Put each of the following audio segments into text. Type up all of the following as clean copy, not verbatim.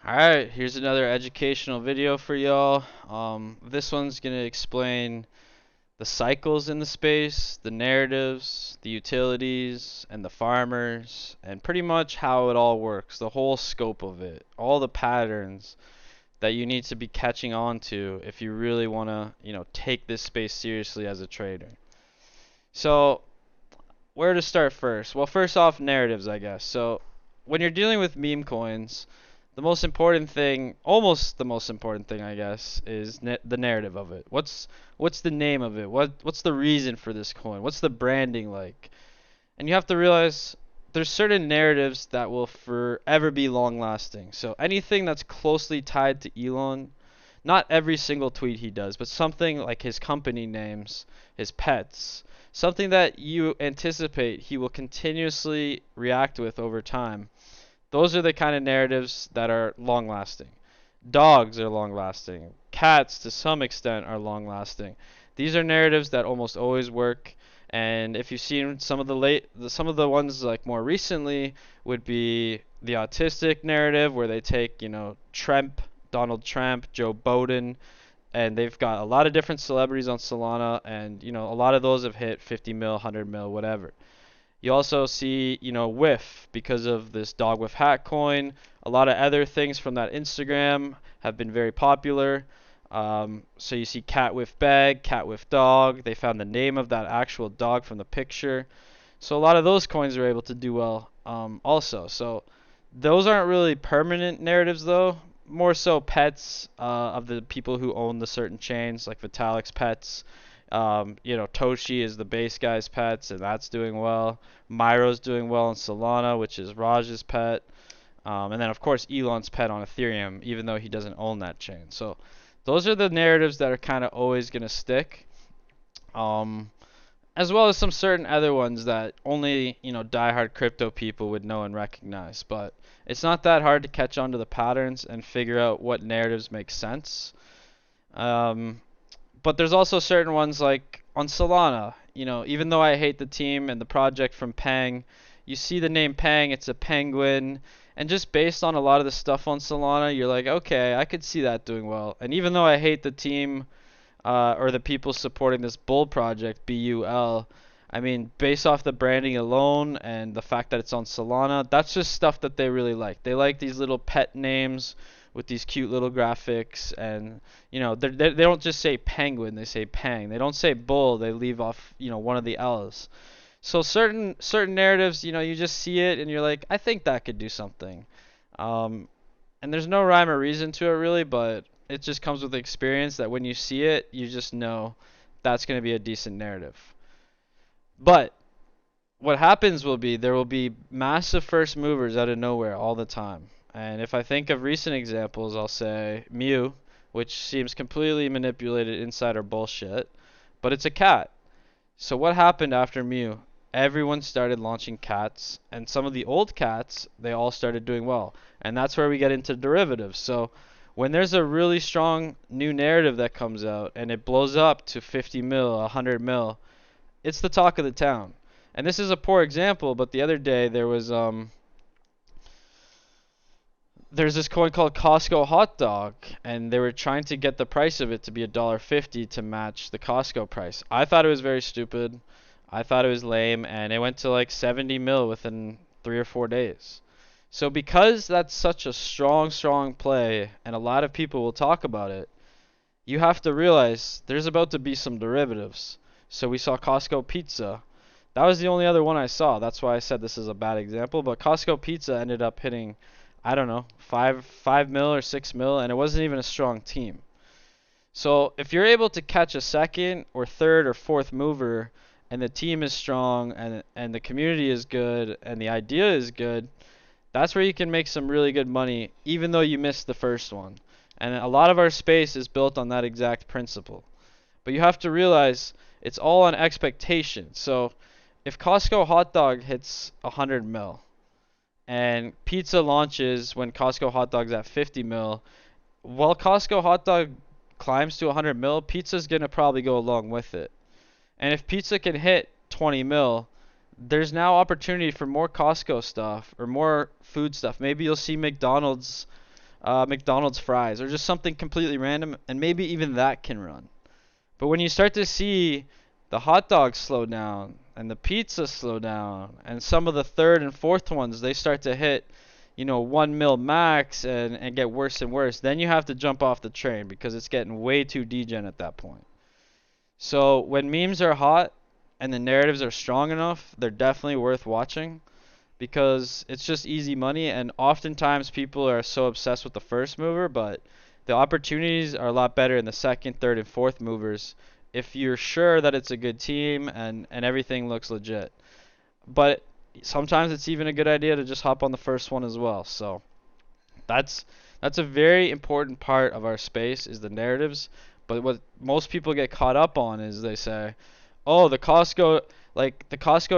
Alright, here's another educational video for y'all. This one's gonna explain the cycles in the space, the narratives, the utilities, and the farmers, and pretty much how it all works, the whole scope of it, all the patterns that you need to be catching on to if you really wanna, take this space seriously as a trader. So, where to start first? Well, first off, narratives, I guess. So, when you're dealing with meme coins, the most important thing, almost the most important thing, I guess, is the narrative of it. What's the name of it? What's the reason for this coin? What's the branding like? And you have to realize there's certain narratives that will forever be long lasting. So anything that's closely tied to Elon, not every single tweet he does, but something like his company names, his pets, something that you anticipate he will continuously react with over time. Those are the kind of narratives that are long lasting. Dogs are long lasting. Cats, to some extent, are long lasting. These are narratives that almost always work. And if you've seen some of the ones like more recently would be the autistic narrative where they take, Trump, Donald Trump, Joe Biden, and they've got a lot of different celebrities on Solana, and a lot of those have hit 50 mil, 100 mil, whatever. You also see, Whiff because of this dog with hat coin. A lot of other things from that Instagram have been very popular. So you see cat with bag, cat with dog. They found the name of that actual dog from the picture. So a lot of those coins are able to do well also. So those aren't really permanent narratives though. More so pets of the people who own the certain chains, like Vitalik's pets. Toshi is the base guy's pets, and that's doing well. Myro's doing well in Solana, which is Raj's pet. And then, of course, Elon's pet on Ethereum, even though he doesn't own that chain. So those are the narratives that are kind of always going to stick. As well as some certain other ones that only, diehard crypto people would know and recognize. But it's not that hard to catch on to the patterns and figure out what narratives make sense. But there's also certain ones like on Solana, even though I hate the team and the project from Pang, you see the name Pang, it's a penguin, and just based on a lot of the stuff on Solana, you're like, okay, I could see that doing well. And even though I hate the team or the people supporting this bull project, BUL, I mean, based off the branding alone and the fact that it's on Solana, that's just stuff that they really like. They like these little pet names with these cute little graphics, and they don't just say penguin, they say pang. They don't say bull, they leave off one of the L's. So certain narratives, you just see it and you're like, I think that could do something. And there's no rhyme or reason to it really, but it just comes with experience that when you see it, you just know that's going to be a decent narrative. But what happens will be there will be massive first movers out of nowhere all the time. And if I think of recent examples, I'll say Mew, which seems completely manipulated insider bullshit, but it's a cat. So what happened after Mew? Everyone started launching cats, and some of the old cats, they all started doing well. And that's where we get into derivatives. So when there's a really strong new narrative that comes out and it blows up to 50 mil, 100 mil, it's the talk of the town. And this is a poor example, but the other day there's this coin called Costco hot dog, and they were trying to get the price of it to be $1.50 to match the Costco price. I thought it was very stupid. I thought it was lame, and it went to like 70 mil within 3 or 4 days. So because that's such a strong play, and a lot of people will talk about it, you have to realize there's about to be some derivatives. So we saw Costco pizza. That was the only other one I saw. That's why I said this is a bad example. But Costco pizza ended up hitting, I don't know, 5 mil or 6 mil, and it wasn't even a strong team. So if you're able to catch a second or third or fourth mover, and the team is strong, and the community is good, and the idea is good, that's where you can make some really good money, even though you missed the first one. And a lot of our space is built on that exact principle. But you have to realize it's all on expectation. So if Costco hot dog hits 100 mil, and pizza launches when Costco hot dog's at 50 mil, while Costco hot dog climbs to 100 mil, pizza's gonna probably go along with it. And if pizza can hit 20 mil, there's now opportunity for more Costco stuff or more food stuff. Maybe you'll see McDonald's McDonald's fries or just something completely random, and maybe even that can run. But when you start to see the hot dogs slow down and the pizza slow down and some of the third and fourth ones, they start to hit, 1 mil max and get worse and worse, then you have to jump off the train because it's getting way too degen at that point. So when memes are hot and the narratives are strong enough, they're definitely worth watching because it's just easy money, and oftentimes people are so obsessed with the first mover, but the opportunities are a lot better in the second, third, and fourth movers if you're sure that it's a good team and everything looks legit. But sometimes it's even a good idea to just hop on the first one as well. So that's that's a very important part of our space is the narratives. But what most people get caught up on is they say, "Oh, the Costco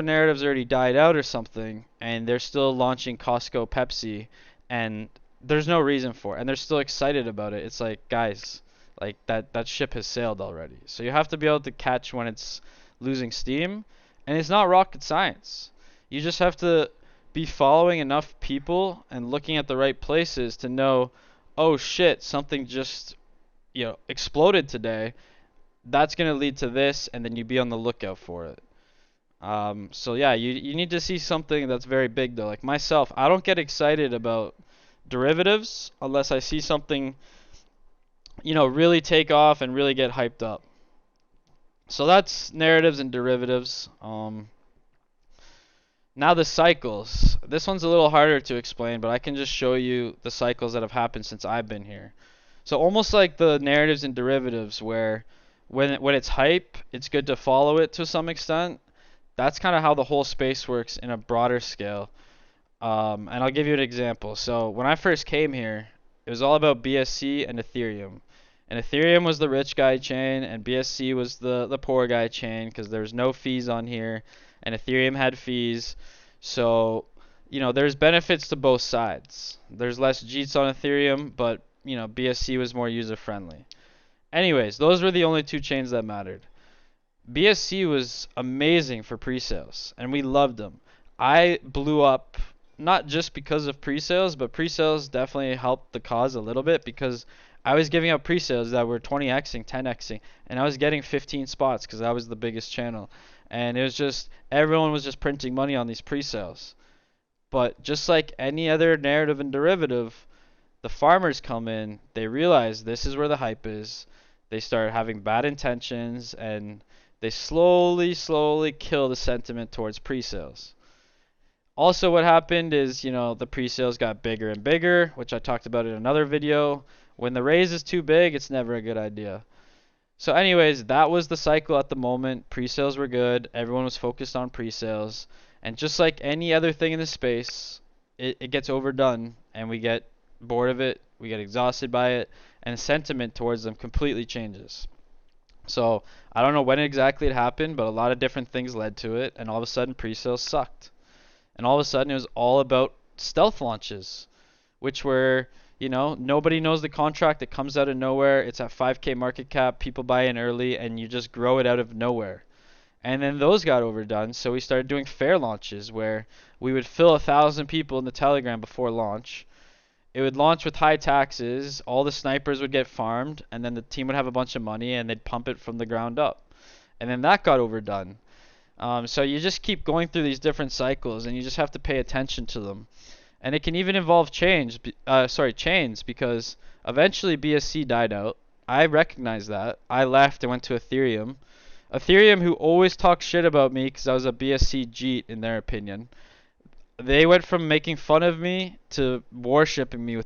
narrative's already died out or something, and they're still launching Costco Pepsi, and there's no reason for it, and they're still excited about it." It's like, guys, like that ship has sailed already. So you have to be able to catch when it's losing steam, and it's not rocket science. You just have to be following enough people and looking at the right places to know, oh shit, something just exploded today. That's gonna lead to this, and then you be on the lookout for it. So yeah, you need to see something that's very big though. Like myself, I don't get excited about derivatives unless I see something, really take off and really get hyped up. So that's narratives and derivatives. Now the cycles. This one's a little harder to explain, but I can just show you the cycles that have happened since I've been here. So almost like the narratives and derivatives where when it's hype, it's good to follow it to some extent. That's kind of how the whole space works in a broader scale. And I'll give you an example. So when I first came here, it was all about BSC and Ethereum. And Ethereum was the rich guy chain, and BSC was the poor guy chain because there's no fees on here, and Ethereum had fees. So, there's benefits to both sides. There's less cheats on Ethereum, but, BSC was more user friendly. Anyways, those were the only two chains that mattered. BSC was amazing for pre-sales, and we loved them. I blew up not just because of pre-sales, but pre-sales definitely helped the cause a little bit because I was giving out pre-sales that were 20xing, 10xing, and I was getting 15 spots because I was the biggest channel. And it was just, everyone was just printing money on these pre-sales. But just like any other narrative and derivative, the farmers come in, they realize this is where the hype is. They start having bad intentions, and they slowly kill the sentiment towards pre-sales. Also what happened is, the pre-sales got bigger and bigger, which I talked about in another video. When the raise is too big, it's never a good idea. So anyways, that was the cycle at the moment. Pre-sales were good. Everyone was focused on pre-sales. And just like any other thing in the space, it gets overdone, and we get bored of it. We get exhausted by it, and sentiment towards them completely changes. So I don't know when exactly it happened, but a lot of different things led to it, and all of a sudden pre-sales sucked. And all of a sudden it was all about stealth launches, which were, nobody knows the contract. It comes out of nowhere. It's at 5K market cap. People buy in early, and you just grow it out of nowhere. And then those got overdone, so we started doing fair launches where we would fill 1,000 people in the Telegram before launch. It would launch with high taxes. All the snipers would get farmed, and then the team would have a bunch of money, and they'd pump it from the ground up. And then that got overdone. So you just keep going through these different cycles, and you just have to pay attention to them. And it can even involve chains because eventually BSC died out. I recognized that. I left and went to Ethereum. Ethereum, who always talks shit about me because I was a BSC jeet in their opinion. They went from making fun of me to worshipping me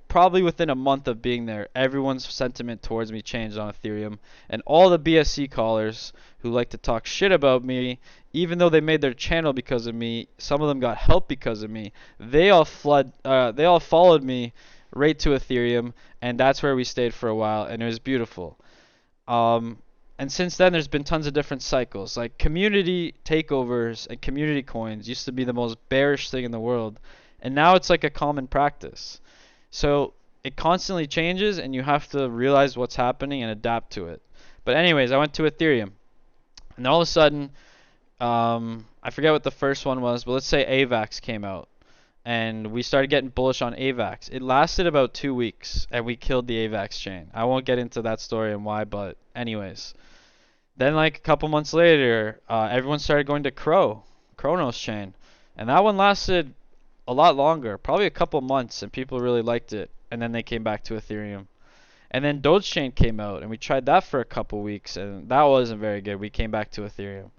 probably within a month of being there. Everyone's sentiment towards me changed on Ethereum, and all the BSC callers who like to talk shit about me, even though they made their channel because of me, some of them got help because of me. They all followed me right to Ethereum, and that's where we stayed for a while, and it was beautiful. And since then, there's been tons of different cycles. Like community takeovers and community coins used to be the most bearish thing in the world, and now it's like a common practice. So it constantly changes, and you have to realize what's happening and adapt to it. But anyways, I went to Ethereum, and all of a sudden, I forget what the first one was, but let's say AVAX came out. and we started getting bullish on AVAX. It lasted about 2 weeks, and we killed the AVAX chain. I won't get into that story and why, but anyways. Then like a couple months later, everyone started going to Chronos chain, and that one lasted a lot longer, probably a couple months, and people really liked it. And then they came back to Ethereum. And then Doge chain came out, and we tried that for a couple weeks, and that wasn't very good. We came back to Ethereum.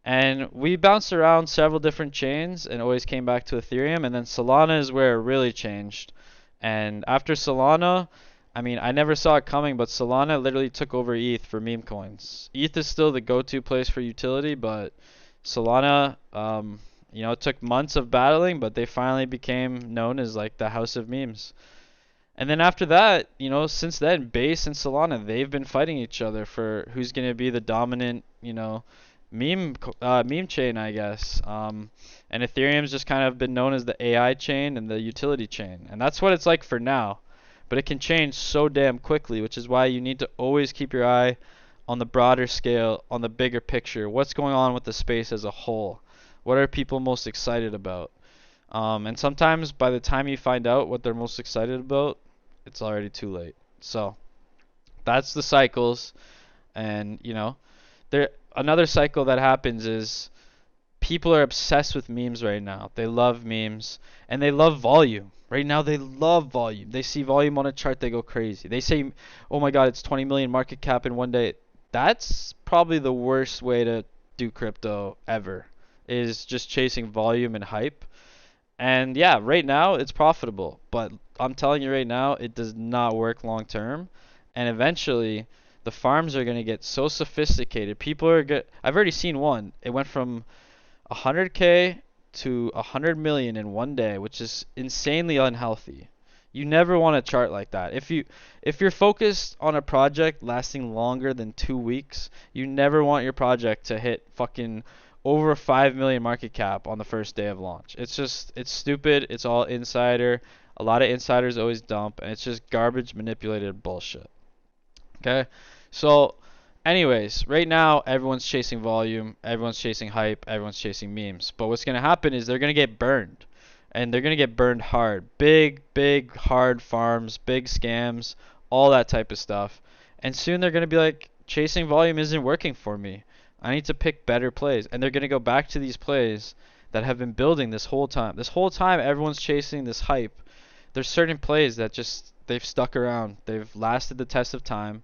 And we bounced around several different chains and always came back to Ethereum. And then Solana is where it really changed. And after Solana, I mean, I never saw it coming, but Solana literally took over ETH for meme coins. ETH is still the go-to place for utility, but Solana, it took months of battling, but they finally became known as like the house of memes. And then after that, since then, Base and Solana, they've been fighting each other for who's going to be the dominant, meme chain, I guess. And Ethereum's just kind of been known as the AI chain and the utility chain. And that's what it's like for now. But it can change so damn quickly, which is why you need to always keep your eye on the broader scale, on the bigger picture. What's going on with the space as a whole? What are people most excited about? And sometimes by the time you find out what they're most excited about, it's already too late. So that's the cycles. And, there another cycle that happens is people are obsessed with memes right now. They love memes and they love volume. Right now they love volume. They see volume on a chart, they go crazy. They say, "Oh my god, it's 20 million market cap in one day." That's probably the worst way to do crypto ever, is just chasing volume and hype. And yeah, right now it's profitable, but I'm telling you right now, it does not work long term. And eventually, the farms are going to get so sophisticated. I've already seen one. It went from 100K to 100 million in one day, which is insanely unhealthy. You never want a chart like that. If you're focused on a project lasting longer than 2 weeks, you never want your project to hit fucking over 5 million market cap on the first day of launch. It's stupid. It's all insider. A lot of insiders always dump, and it's just garbage manipulated bullshit. Okay? So, anyways, right now everyone's chasing volume, everyone's chasing hype, everyone's chasing memes. But what's going to happen is they're going to get burned. And they're going to get burned hard. Big, big, hard farms, big scams, all that type of stuff. And soon they're going to be like, chasing volume isn't working for me. I need to pick better plays. And they're going to go back to these plays that have been building this whole time. This whole time, everyone's chasing this hype. There's certain plays that just, they've stuck around. They've lasted the test of time.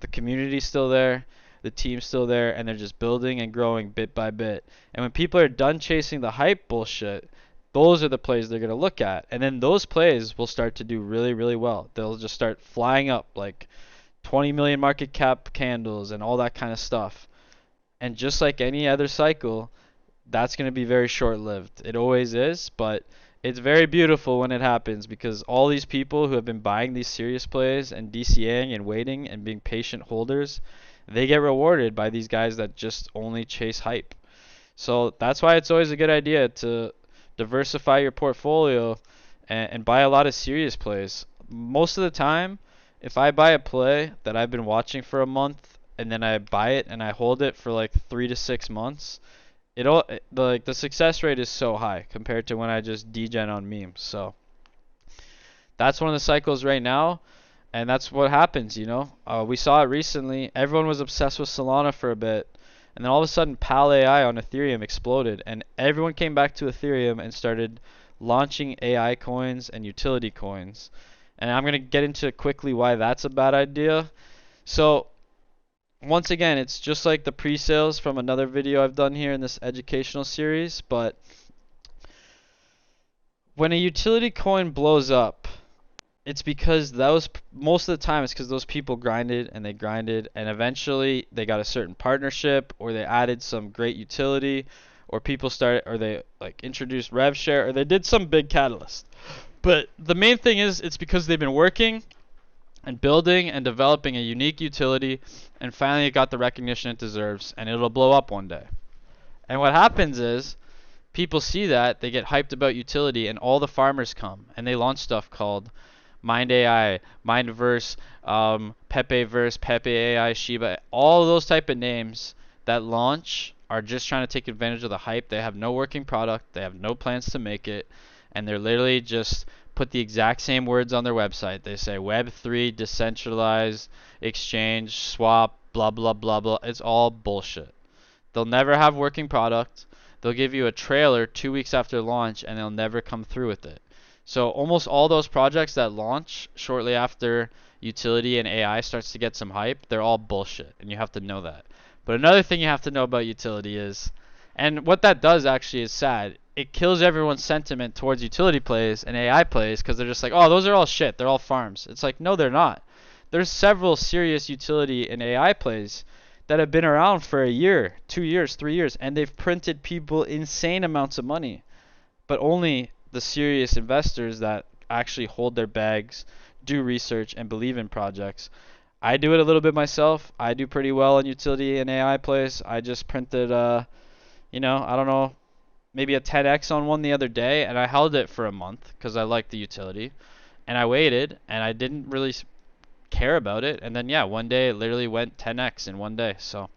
The community's still there. The team's still there. And they're just building and growing bit by bit. And when people are done chasing the hype bullshit, those are the plays they're going to look at. And then those plays will start to do really, really well. They'll just start flying up like 20 million market cap candles and all that kind of stuff. And just like any other cycle, that's going to be very short-lived. It always is, but it's very beautiful when it happens, because all these people who have been buying these serious plays and DCAing and waiting and being patient holders, they get rewarded by these guys that just only chase hype. So that's why it's always a good idea to diversify your portfolio and buy a lot of serious plays. Most of the time, if I buy a play that I've been watching for a month and then I buy it and I hold it for like 3 to 6 months, the success rate is so high compared to when I just degen on memes. So that's one of the cycles right now, and that's what happens. We saw it recently. Everyone was obsessed with Solana for a bit. And then all of a sudden, Pal AI on Ethereum exploded, and everyone came back to Ethereum and started launching AI coins and utility coins. And I'm going to get into quickly why that's a bad idea. So, once again, it's just like the pre-sales from another video I've done here in this educational series, but when a utility coin blows up, it's because most of the time it's because those people grinded and eventually they got a certain partnership, or they added some great utility, or they like introduced rev share, or they did some big catalyst. But the main thing is, it's because they've been working and building and developing a unique utility, and finally it got the recognition it deserves, and it'll blow up one day. And what happens is, people see that, they get hyped about utility, and all the farmers come and they launch stuff called Mind AI, Mindverse, Pepeverse, Pepe AI, Shiba, all those type of names that launch are just trying to take advantage of the hype. They have no working product. They have no plans to make it. and they're literally just put the exact same words on their website. They say Web3, decentralized, exchange, swap, blah blah blah blah. It's all bullshit. They'll never have working product. They'll give you a trailer 2 weeks after launch and they'll never come through with it. So almost all those projects that launch shortly after utility and AI starts to get some hype, they're all bullshit, and you have to know that. But another thing you have to know about utility is, and what that does actually is sad, it kills everyone's sentiment towards utility plays and AI plays because they're just like, oh, those are all shit, they're all farms. It's like, no, they're not. There's several serious utility and AI plays that have been around for a year, 2 years, 3 years, and they've printed people insane amounts of money. But only the serious investors that actually hold their bags, do research, and believe in projects. I do it a little bit myself. I do pretty well in utility and AI plays. I just printed, I don't know, maybe a 10x on one the other day, and I held it for a month because I liked the utility. And I waited, and I didn't really care about it. And then, yeah, one day it literally went 10x in one day. So,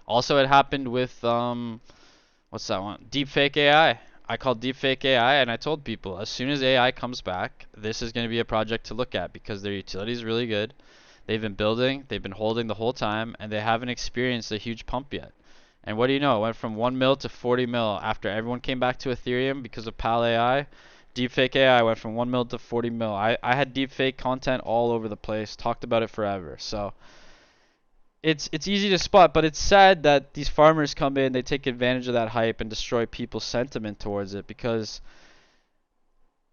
also it happened with, what's that one? Deepfake AI. I called Deepfake AI and I told people as soon as AI comes back, this is going to be a project to look at because their utility is really good. They've been building, they've been holding the whole time, and they haven't experienced a huge pump yet. And what do you know? It went from 1 mil to 40 mil after everyone came back to Ethereum because of PAL AI. Deepfake AI went from 1 mil to 40 mil. I had deepfake content all over the place, talked about it forever. So it's easy to spot, but it's sad that these farmers come in, they take advantage of that hype and destroy people's sentiment towards it because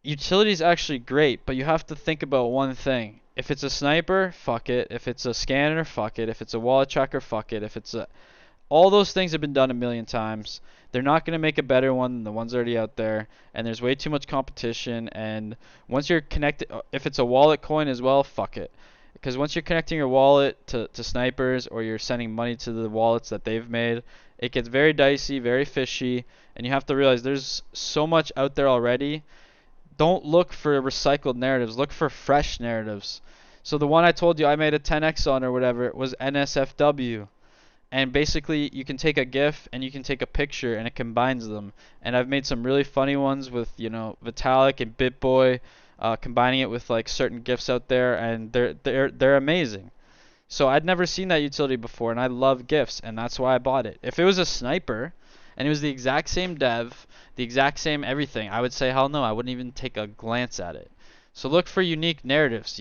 utility is actually great, but you have to think about one thing. If it's a sniper, fuck it. If it's a scanner, fuck it. If it's a wallet tracker, fuck it. If it's a all those things have been done a million times. They're not going to make a better one than the ones already out there, and there's way too much competition. And once you're connected, if it's a wallet coin as well, fuck it. Because once you're connecting your wallet to snipers or you're sending money to the wallets that they've made, it gets very dicey, very fishy, and you have to realize there's so much out there already. Don't look for recycled narratives, look for fresh narratives. So the one I told you I made a 10x on or whatever was NSFW. And basically you can take a GIF and you can take a picture and it combines them. And I've made some really funny ones with, Vitalik and BitBoy, combining it with like certain GIFs out there, and they're amazing. So I'd never seen that utility before, and I love GIFs, and that's why I bought it. If it was a sniper and it was the exact same dev, the exact same everything, I would say hell no, I wouldn't even take a glance at it. So look for unique narratives,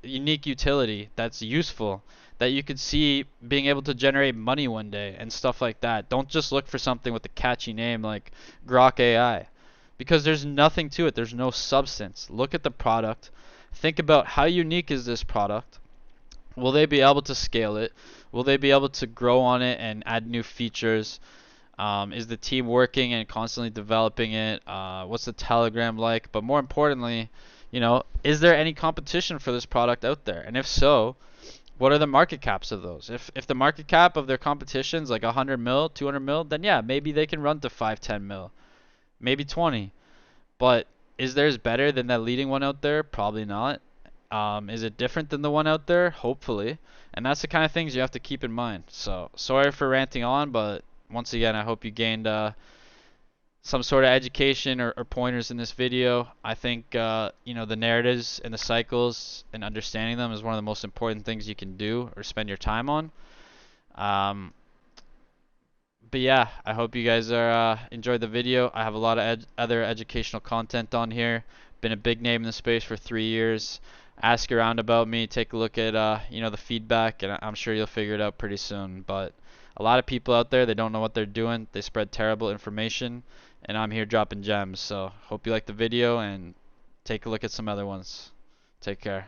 unique utility that's useful, that you could see being able to generate money one day and stuff like that. Don't just look for something with a catchy name like Grok AI because there's nothing to it. There's no substance. Look at the product. Think about how unique is this product? Will they be able to scale it? Will they be able to grow on it and add new features? Is the team working and constantly developing it? What's the Telegram like? But more importantly, is there any competition for this product out there? And if so, what are the market caps of those? If the market cap of their competition's like 100 mil, 200 mil, then yeah, maybe they can run to 5, 10 mil, maybe 20. But is theirs better than that leading one out there? Probably not. Is it different than the one out there? Hopefully. And that's the kind of things you have to keep in mind. So sorry for ranting on, but once again, I hope you gained some sort of education or pointers in this video. I think the narratives and the cycles and understanding them is one of the most important things you can do or spend your time on. But yeah, I hope you guys are enjoyed the video. I have a lot of other educational content on here. Been a big name in the space for 3 years. Ask around about me. Take a look at the feedback, and I'm sure you'll figure it out pretty soon. But a lot of people out there, they don't know what they're doing. They spread terrible information, and I'm here dropping gems. So hope you like the video and take a look at some other ones. Take care.